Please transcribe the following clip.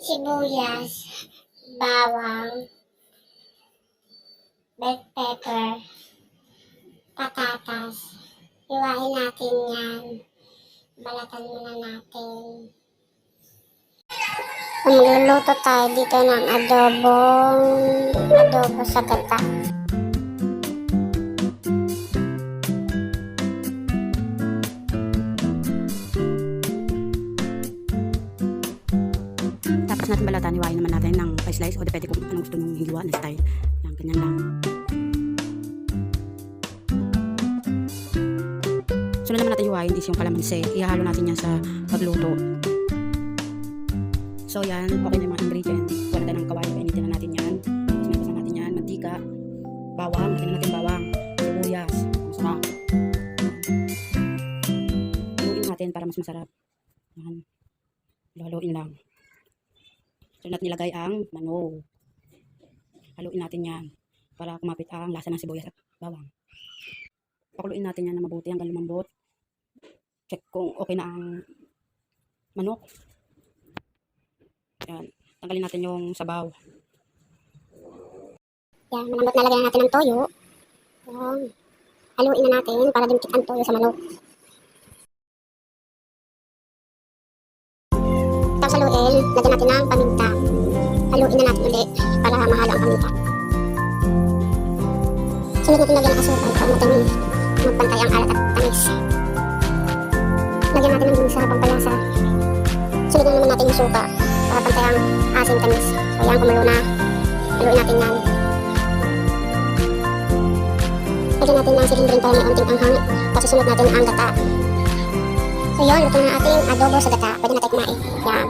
sibuyas, bawang, bell pepper, patatas. Iwain natin yan. Balatan muna natin. Magluluto tayo dito ng adobo sa gata. Tapos natin balatan, iwain naman natin ng slice o depende kung anong gusto mong hiwa na style. Yan, ganyan lang. Sunod naman natin hiwain is yung kalamansi. Ihahalo natin yan sa pagluto. So yan, okay na yung mga ingredients. Wala na ng kawali, painitin na natin yan. Tapos na natin yan, mantika, bawang, lagyan na natin bawang, sibuyas, masarap. Haluin natin para mas masarap. Yan. Haluin lang. So natin nilagay ang manok. Haluin natin yan para kumapit ang lasa ng sibuyas at bawang. Pakuluin natin yan na mabuti hanggang lumambot. Check kung okay na ang manok. Yan. Tanggalin natin yung sabaw. Yan, malambot na lagyan natin ng toyo. Yan. Haluin na natin para dimikit ang toyo sa manok. Tapos haluin, lagyan natin ng paminta. Haluin na natin ulit para mahalo ang paminta. Sunod natin lagyan ng asukal para natin magpantay ang alat at tamis. Lagyan natin ng ginisa pampalasa. Sunod naman natin yung suka para pantay ang asim tamis. So yan, kumulo na. Haluin natin yan. Lagyan natin ng silindrin para may unting anghang. Tapos susunod natin ang gata. So yun, luto na ating adobo sa gata. Pwede natin kumain. Yan.